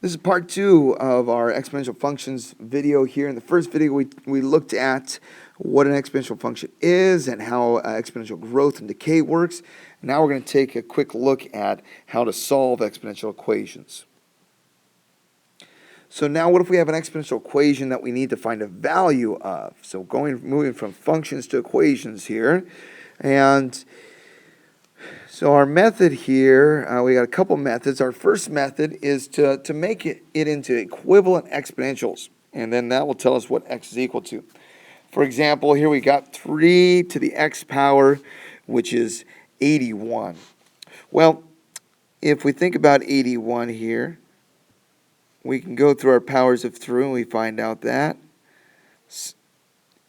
This is part two of our exponential functions video here. In the first video, we looked at what an exponential function is and how exponential growth and decay works. Now we're going to take a quick look at how to solve exponential equations. So now what if we have an exponential equation that we need to find a value of? So moving from functions to equations here. And so our method here, we got a couple methods. Our first method is to make it into equivalent exponentials. And then that will tell us what x is equal to. For example, here we got 3 to the x power, which is 81. Well, if we think about 81 here, we can go through our powers of 3 and we find out that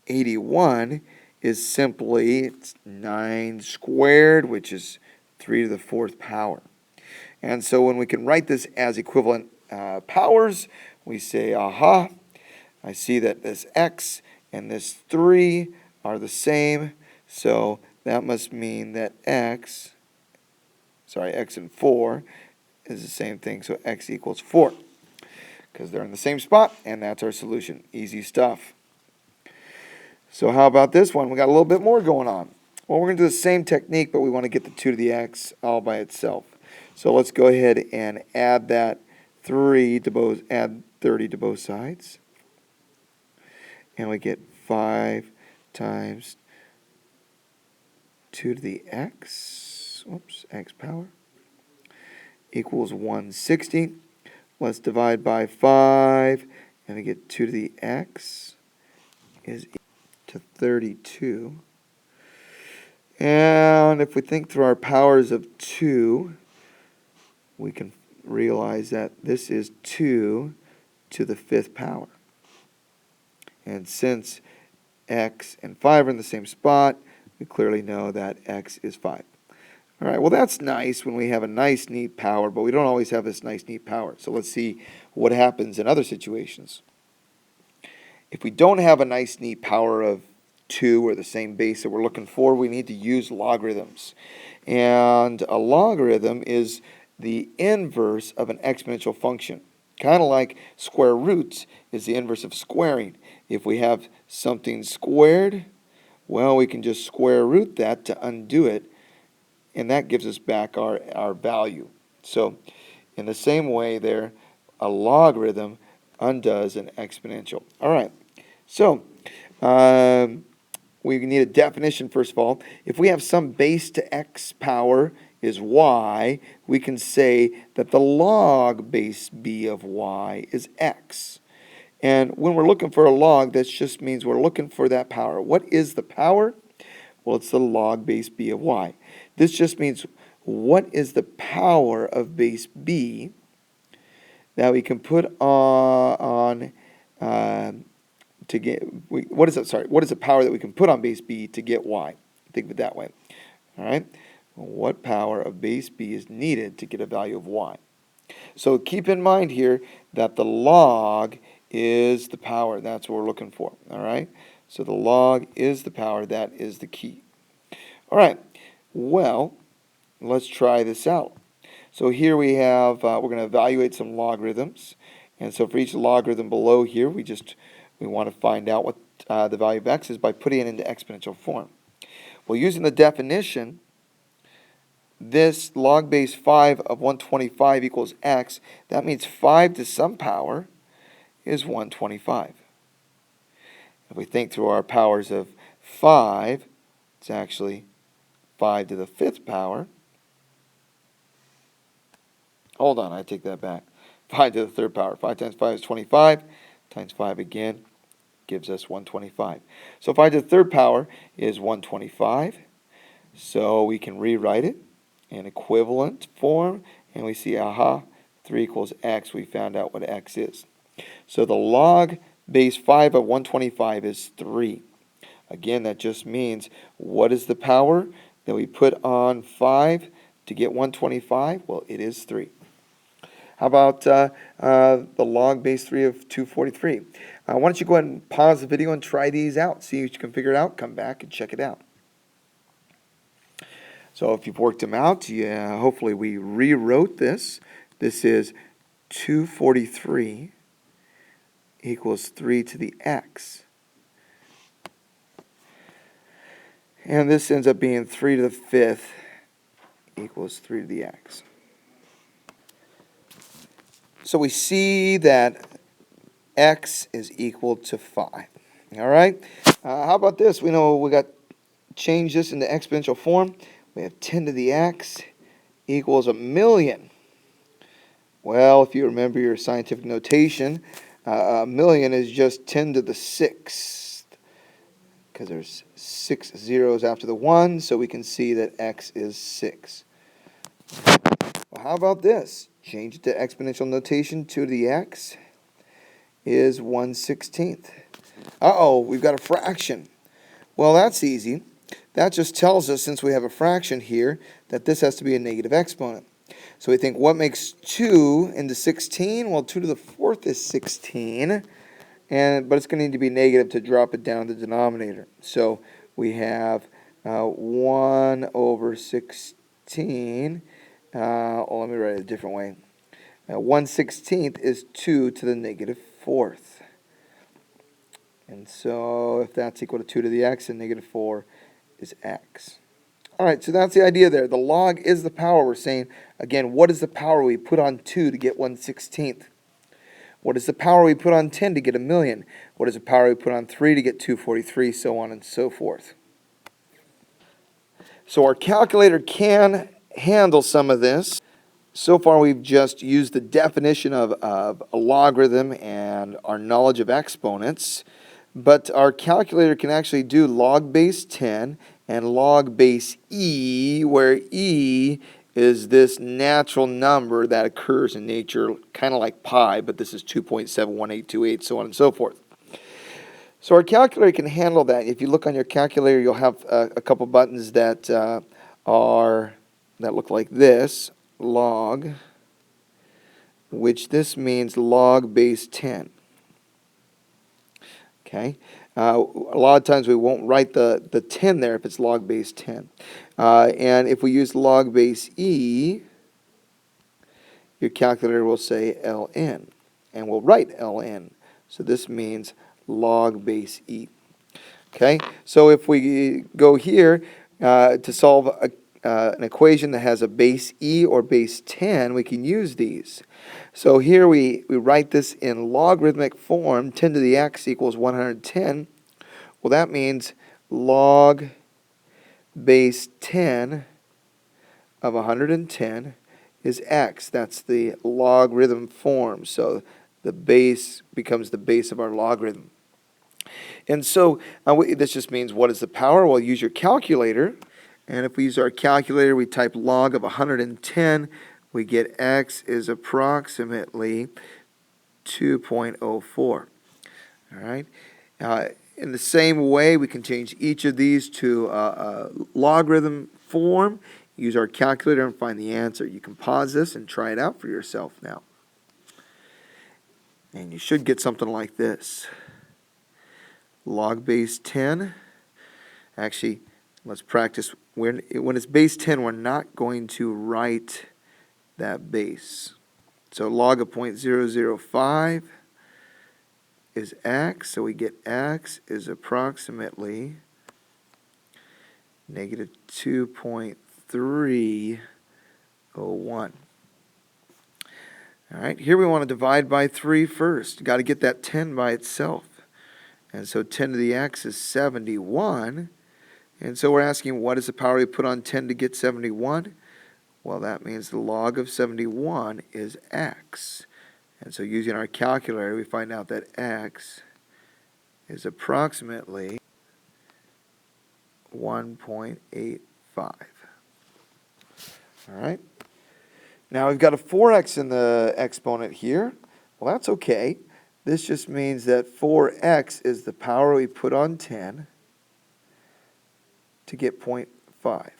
81 is simply 9 squared, which is 3 to the 4th power. And so when we can write this as equivalent powers, we say, aha, I see that this x and this 3 are the same, so that must mean that x and 4 is the same thing, so x equals 4. Because they're in the same spot, and that's our solution. Easy stuff. So how about this one? We got a little bit more going on. Well, we're going to do the same technique, but we want to get the 2 to the x all by itself. So let's go ahead and add that 3 to both, add 30 to both sides. And we get 5 times 2 to the x, x power, equals 160. Let's divide by 5, and we get 2 to the x is equal to 32. And if we think through our powers of 2, we can realize that this is 2 to the 5th power. And since x and 5 are in the same spot, we clearly know that x is 5. All right, well, that's nice when we have a nice, neat power, but we don't always have this nice, neat power. So let's see what happens in other situations. If we don't have a nice, neat power of 2 or the same base that we're looking for, we need to use logarithms. And a logarithm is the inverse of an exponential function. Kind of like square roots is the inverse of squaring. If we have something squared, well, we can just square root that to undo it, and that gives us back our value. So in the same way there, a logarithm undoes an exponential. All right, so we need a definition first of all. If we have some base to x power is y, we can say that the log base b of y is x. And when we're looking for a log, that just means we're looking for that power. What is the power? Well, it's the log base b of y. This just means what is the power of base b that we can put on to get, what is the power that we can put on base b to get y? Think of it that way. All right? What power of base b is needed to get a value of y? So keep in mind here that the log is the power. That's what we're looking for. All right? So the log is the power. That is the key. All right. Well, let's try this out. So here we have, we're going to evaluate some logarithms. And so for each logarithm below here, we want to find out what the value of x is by putting it into exponential form. Well, using the definition, this log base 5 of 125 equals x. That means 5 to some power is 125. If we think through our powers of 5, it's actually 5 to the 5th power. Hold on, I take that back. 5 to the 3rd power. 5 times 5 is 25. Times 5 again gives us 125. So 5 to the 3rd power is 125. So we can rewrite it in equivalent form. And we see, aha, 3 equals x. We found out what x is. So the log base 5 of 125 is 3. Again, that just means what is the power that we put on 5 to get 125? Well, it is 3. How about the log base 3 of 243? Why don't you go ahead and pause the video and try these out. See if you can figure it out. Come back and check it out. So if you've worked them out, hopefully we rewrote this. This is 243 equals 3 to the x. And this ends up being 3 to the 5th equals 3 to the x. So we see that x is equal to 5. All right? How about this? We know we got change this into exponential form. We have 10 to the x equals 1,000,000. Well, if you remember your scientific notation, 1,000,000 is just 10 to the 6th, because there's 6 zeros after the 1, so we can see that x is 6. Well, how about this? Change it to exponential notation. 2 to the x is 1/16. Uh-oh, we've got a fraction. Well, that's easy. That just tells us, since we have a fraction here, that this has to be a negative exponent. So we think, what makes 2 into 16? Well, 2 to the 4th is 16, but it's going to need to be negative to drop it down to the denominator. So we have 1 over 16. Let me write it a different way. 1/16 is 2 to the negative 4th. And so if that's equal to 2 to the x, and negative 4 is x. All right, so that's the idea there. The log is the power. We're saying, again, what is the power we put on 2 to get 1/16? What is the power we put on 10 to get 1,000,000? What is the power we put on 3 to get 243, so on and so forth? So our calculator can handle some of this. So far we've just used the definition of a logarithm and our knowledge of exponents, but our calculator can actually do log base 10 and log base e, where e is this natural number that occurs in nature, kind of like pi, but this is 2.71828, so on and so forth. So our calculator can handle that. If you look on your calculator, you'll have a couple buttons that look like this. Log, which this means log base 10. Okay, a lot of times we won't write the 10 there if it's log base 10. And if we use log base e, your calculator will say ln, and we'll write ln. So this means log base e. Okay, so if we go here to solve an equation that has a base e or base 10, we can use these. So here we write this in logarithmic form. 10 to the x equals 110. Well, that means log base 10 of 110 is x. That's the logarithm form. So the base becomes the base of our logarithm. And so this just means, what is the power? Well, use your calculator. And if we use our calculator, we type log of 110, we get x is approximately 2.04. All right. In the same way, we can change each of these to a logarithm form, use our calculator, and find the answer. You can pause this and try it out for yourself now. And you should get something like this. Log base 10. Actually, let's practice. When it's base 10, we're not going to write that base. So log of 0.005 is x, so we get x is approximately negative 2.301. All right, here we want to divide by 3 first. Got to get that 10 by itself. And so 10 to the x is 71. And so we're asking, what is the power we put on 10 to get 71? Well, that means the log of 71 is x. And so using our calculator, we find out that x is approximately 1.85. All right. Now we've got a 4x in the exponent here. Well, that's okay. This just means that 4x is the power we put on 10 to get 0.5.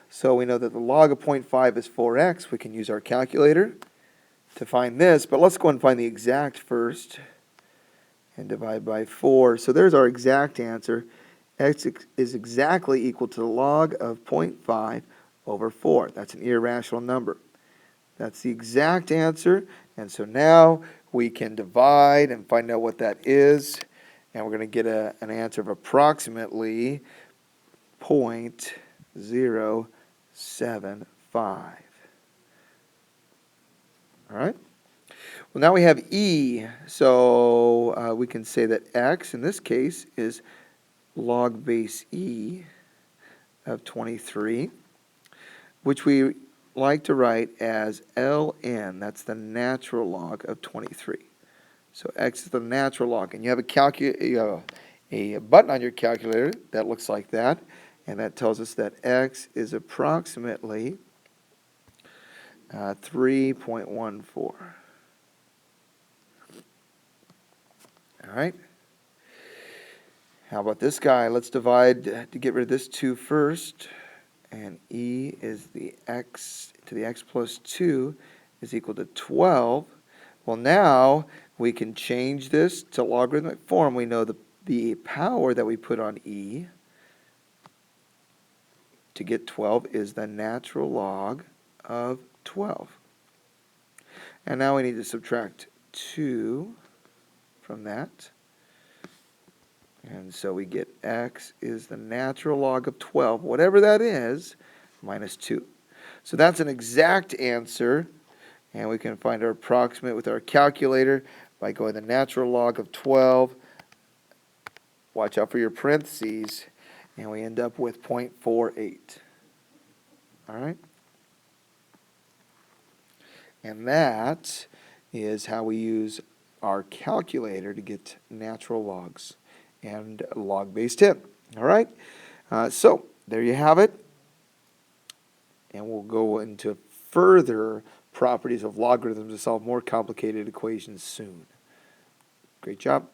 So we know that the log of 0.5 is 4x. We can use our calculator to find this, but let's go and find the exact first and divide by 4. So there's our exact answer. X is exactly equal to the log of 0.5 over 4. That's an irrational number. That's the exact answer. And so now we can divide and find out what that is. And we're going to get an answer of approximately 0.075. All right? Well, now we have E. So we can say that x, in this case, is log base E of 23, which we like to write as ln. That's the natural log of 23. So x is the natural log. And you have a button on your calculator that looks like that. And that tells us that x is approximately 3.14. All right. How about this guy? Let's divide to get rid of this 2 first. And e is the x to the x plus 2 is equal to 12. Well, now we can change this to logarithmic form. We know the power that we put on e to get 12 is the natural log of 12. And now we need to subtract 2 from that. And so we get x is the natural log of 12, whatever that is, minus 2. So that's an exact answer, and we can find our approximate with our calculator by going the natural log of 12. Watch out for your parentheses, and we end up with 0.48. All right? And that is how we use our calculator to get natural logs and log base 10. All right? So there you have it. And we'll go into further properties of logarithms to solve more complicated equations soon. Great job.